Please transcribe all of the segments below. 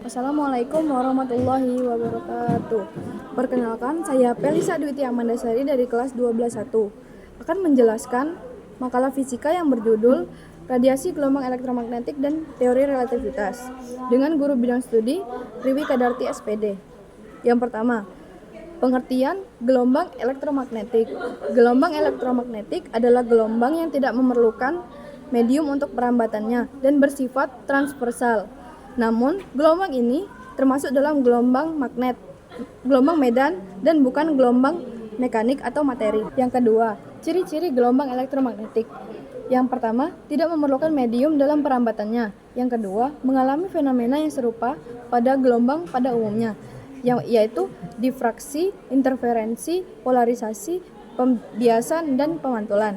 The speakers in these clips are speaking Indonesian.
Assalamualaikum warahmatullahi wabarakatuh. Perkenalkan, saya Pelisa Dwiti Amandasari dari kelas 12.1 akan menjelaskan makalah fisika yang berjudul Radiasi Gelombang Elektromagnetik dan Teori Relativitas dengan guru bidang studi Riwi Kadarti SPD. Yang pertama, pengertian gelombang elektromagnetik. Gelombang elektromagnetik adalah gelombang yang tidak memerlukan medium untuk perambatannya dan bersifat transversal. Namun, gelombang ini termasuk dalam gelombang magnet, gelombang medan, dan bukan gelombang mekanik atau materi. Yang kedua, ciri-ciri gelombang elektromagnetik. Yang pertama, tidak memerlukan medium dalam perambatannya. Yang kedua, mengalami fenomena yang serupa pada gelombang pada umumnya, yaitu difraksi, interferensi, polarisasi, pembiasan, dan pemantulan.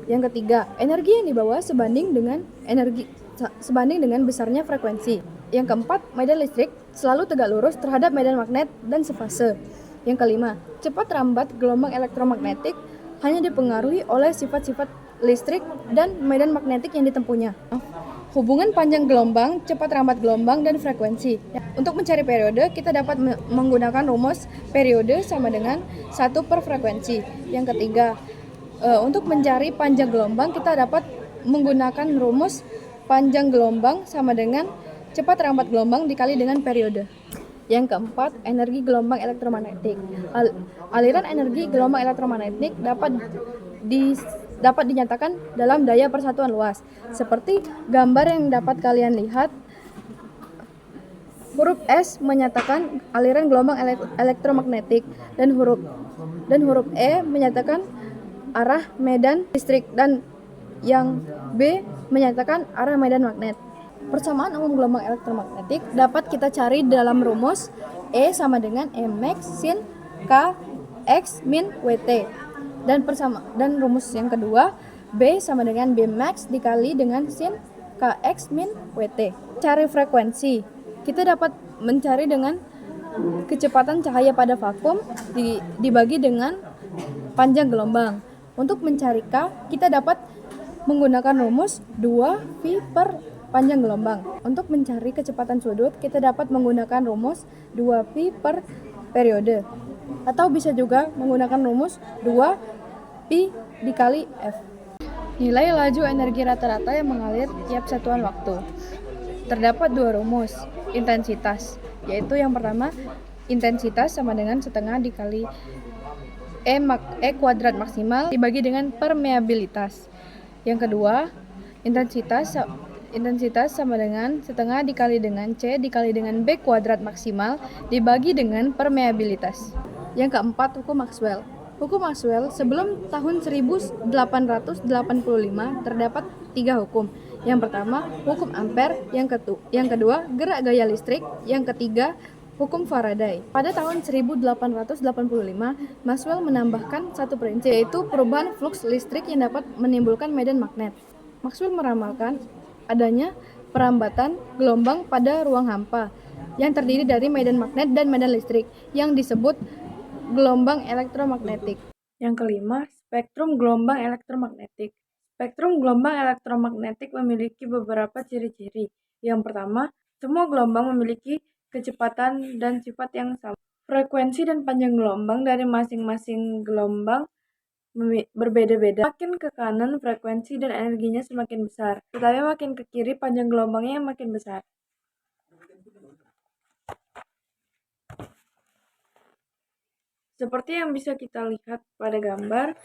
Yang ketiga, energi yang dibawa sebanding dengan besarnya frekuensi. Yang keempat, medan listrik selalu tegak lurus terhadap medan magnet dan sefase. Yang kelima, cepat rambat gelombang elektromagnetik hanya dipengaruhi oleh sifat-sifat listrik dan medan magnetik yang ditempuhnya. Hubungan panjang gelombang, cepat rambat gelombang, dan frekuensi. Untuk mencari periode, kita dapat menggunakan rumus periode sama dengan 1 per frekuensi. Yang ketiga, untuk mencari panjang gelombang, kita dapat menggunakan rumus panjang gelombang sama dengan cepat rambat gelombang dikali dengan periode. Yang keempat, energi gelombang elektromagnetik. Aliran energi gelombang elektromagnetik dapat dinyatakan dalam daya persatuan luas. Seperti gambar yang dapat kalian lihat, huruf S menyatakan aliran gelombang elektromagnetik dan huruf E menyatakan arah medan listrik dan yang B menyatakan arah medan magnet. Persamaan umum gelombang elektromagnetik dapat kita cari dalam rumus E sama dengan Mx sin K X min Wt. Dan rumus yang kedua, B sama dengan Bmax dikali dengan sin Kx min Wt. Cari frekuensi. Kita dapat mencari dengan kecepatan cahaya pada vakum dibagi dengan panjang gelombang. Untuk mencari K, kita dapat menggunakan rumus 2V per panjang gelombang. Untuk mencari kecepatan sudut, kita dapat menggunakan rumus 2V per periode. Atau bisa juga menggunakan rumus 2Pi dikali F. Nilai laju energi rata-rata yang mengalir tiap satuan waktu. Terdapat dua rumus intensitas, yaitu yang pertama, intensitas sama dengan setengah dikali E kuadrat maksimal dibagi dengan permeabilitas. Yang kedua, intensitas sama dengan setengah dikali dengan C dikali dengan B kuadrat maksimal dibagi dengan permeabilitas. Yang keempat, hukum Maxwell. Hukum Maxwell sebelum tahun 1885 terdapat 3 hukum. Yang pertama, hukum Ampere, yang kedua, gerak gaya listrik, yang ketiga, hukum Faraday. Pada tahun 1885, Maxwell menambahkan satu prinsip, yaitu perubahan fluks listrik yang dapat menimbulkan medan magnet. Maxwell meramalkan adanya perambatan gelombang pada ruang hampa yang terdiri dari medan magnet dan medan listrik yang disebut gelombang elektromagnetik. Yang kelima, spektrum gelombang elektromagnetik. Spektrum gelombang elektromagnetik memiliki beberapa ciri-ciri. Yang pertama, semua gelombang memiliki kecepatan dan sifat yang sama. Frekuensi dan panjang gelombang dari masing-masing gelombang berbeda-beda. Makin ke kanan, frekuensi dan energinya semakin besar, tetapi makin ke kiri, panjang gelombangnya makin besar. Seperti yang bisa kita lihat pada gambar,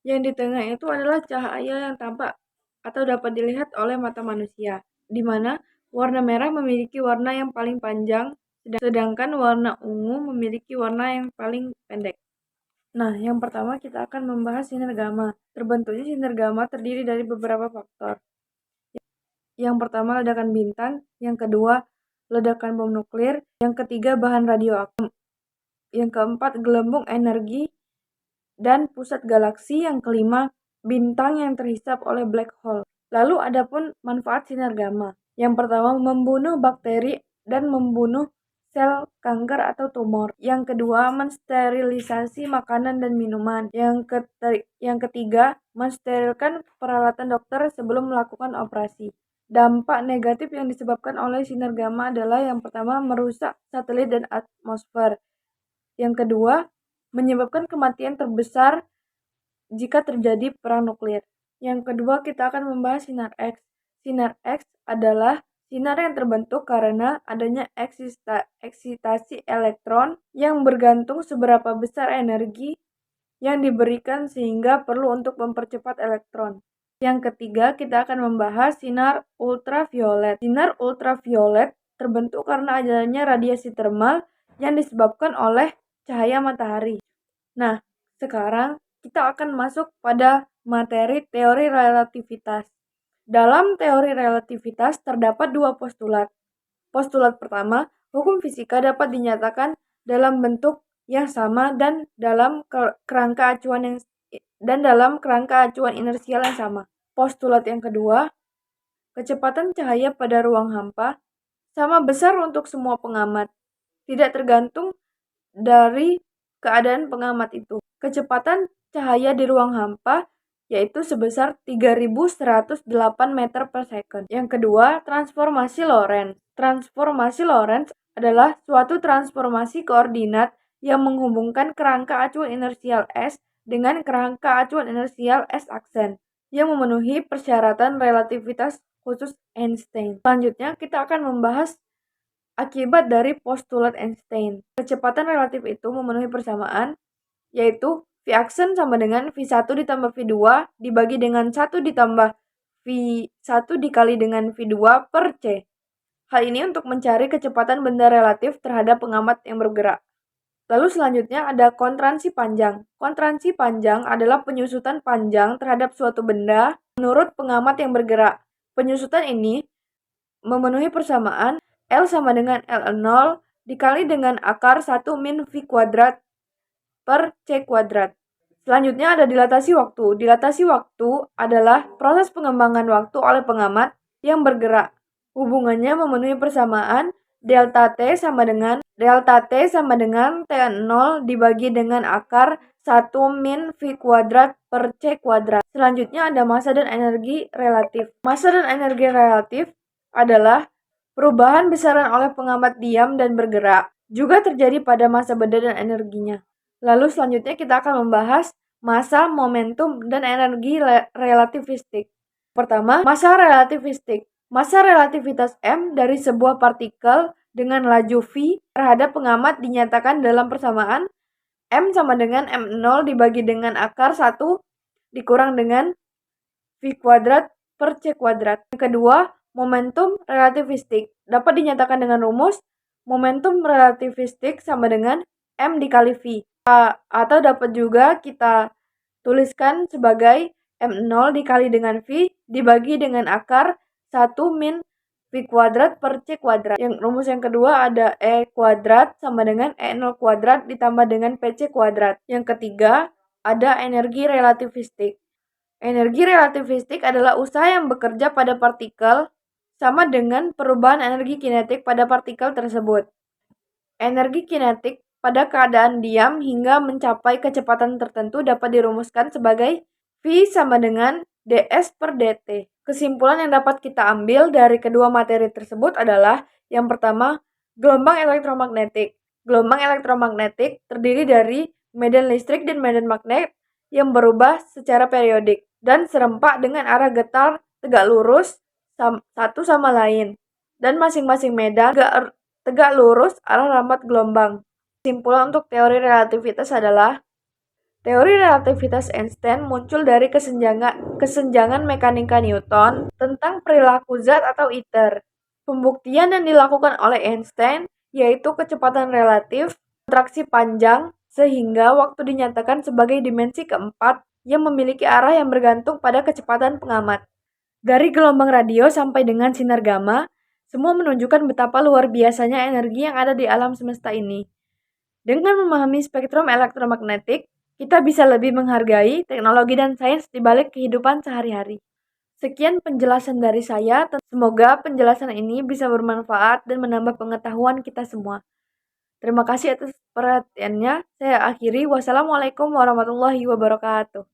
yang di tengah itu adalah cahaya yang tampak atau dapat dilihat oleh mata manusia, di mana warna merah memiliki warna yang paling panjang, sedangkan warna ungu memiliki warna yang paling pendek. Nah, yang pertama kita akan membahas sinar gamma. Terbentuknya sinar gamma terdiri dari beberapa faktor. Yang pertama, ledakan bintang. Yang kedua, ledakan bom nuklir. Yang ketiga, bahan radioaktif. Yang keempat, gelembung energi dan pusat galaksi. Yang kelima, bintang yang terhisap oleh black hole. Lalu adapun manfaat sinar gamma. Yang pertama, membunuh bakteri dan membunuh sel kanker atau tumor. Yang kedua, mensterilisasi makanan dan minuman. Yang ketiga, mensterilkan peralatan dokter sebelum melakukan operasi. Dampak negatif yang disebabkan oleh sinar gamma adalah yang pertama merusak satelit dan atmosfer. Yang kedua, menyebabkan kematian terbesar jika terjadi perang nuklir. Yang kedua, kita akan membahas sinar X. Sinar X adalah sinar yang terbentuk karena adanya eksitasi elektron yang bergantung seberapa besar energi yang diberikan sehingga perlu untuk mempercepat elektron. Yang ketiga, kita akan membahas sinar ultraviolet. Sinar ultraviolet terbentuk karena adanya radiasi termal yang disebabkan oleh cahaya matahari. Nah, sekarang kita akan masuk pada materi teori relativitas. Dalam teori relativitas terdapat dua postulat. Postulat pertama, hukum fisika dapat dinyatakan dalam bentuk yang sama dan dalam kerangka acuan inersial yang sama. Postulat yang kedua, kecepatan cahaya pada ruang hampa sama besar untuk semua pengamat, tidak tergantung dari keadaan pengamat itu. Kecepatan cahaya di ruang hampa yaitu sebesar 3108 meter per second. Yang kedua, transformasi Lorentz. Transformasi Lorentz adalah suatu transformasi koordinat yang menghubungkan kerangka acuan inersial S dengan kerangka acuan inersial S aksen yang memenuhi persyaratan relativitas khusus Einstein. Selanjutnya, kita akan membahas akibat dari postulat Einstein. Kecepatan relatif itu memenuhi persamaan, yaitu V aksen sama dengan V1 ditambah V2 dibagi dengan 1 ditambah V1 dikali dengan V2 per C. Hal ini untuk mencari kecepatan benda relatif terhadap pengamat yang bergerak. Lalu selanjutnya ada kontransi panjang. Kontransi panjang adalah penyusutan panjang terhadap suatu benda menurut pengamat yang bergerak. Penyusutan ini memenuhi persamaan L sama dengan L0 dikali dengan akar 1 min V kuadrat per C kuadrat. Selanjutnya ada dilatasi waktu. Dilatasi waktu adalah proses pengembangan waktu oleh pengamat yang bergerak. Hubungannya memenuhi persamaan delta T sama dengan T0 dibagi dengan akar 1 min V kuadrat per C kuadrat. Selanjutnya ada massa dan energi relatif. Massa dan energi relatif adalah perubahan besaran oleh pengamat diam dan bergerak. Juga terjadi pada massa benda dan energinya. Lalu selanjutnya kita akan membahas massa, momentum, dan energi relativistik. Pertama, massa relativistik. Massa relativitas M dari sebuah partikel dengan laju V terhadap pengamat dinyatakan dalam persamaan M sama dengan M0 dibagi dengan akar 1 dikurang dengan V kuadrat per C kuadrat. Yang kedua, momentum relativistik. Dapat dinyatakan dengan rumus momentum relativistik sama dengan M dikali V. Atau dapat juga kita tuliskan sebagai M0 dikali dengan V dibagi dengan akar 1 min V kuadrat per C kuadrat. Yang rumus yang kedua ada E kuadrat sama dengan E0 kuadrat ditambah dengan PC kuadrat. Yang ketiga ada energi relativistik. Energi relativistik adalah usaha yang bekerja pada partikel sama dengan perubahan energi kinetik pada partikel tersebut. Energi kinetik pada keadaan diam hingga mencapai kecepatan tertentu dapat dirumuskan sebagai V sama dengan ds per dt. Kesimpulan yang dapat kita ambil dari kedua materi tersebut adalah yang pertama, gelombang elektromagnetik. Gelombang elektromagnetik terdiri dari medan listrik dan medan magnet yang berubah secara periodik dan serempak dengan arah getar tegak lurus satu sama lain, dan masing-masing medan tegak lurus arah rampat gelombang. Kesimpulan untuk teori relativitas adalah teori relativitas Einstein muncul dari kesenjangan mekanika Newton tentang perilaku zat atau iter. Pembuktian yang dilakukan oleh Einstein yaitu kecepatan relatif, kontraksi panjang, sehingga waktu dinyatakan sebagai dimensi keempat yang memiliki arah yang bergantung pada kecepatan pengamat. Dari gelombang radio sampai dengan sinar gamma, semua menunjukkan betapa luar biasanya energi yang ada di alam semesta ini. Dengan memahami spektrum elektromagnetik, kita bisa lebih menghargai teknologi dan sains di balik kehidupan sehari-hari. Sekian penjelasan dari saya, semoga penjelasan ini bisa bermanfaat dan menambah pengetahuan kita semua. Terima kasih atas perhatiannya, saya akhiri. Wassalamualaikum warahmatullahi wabarakatuh.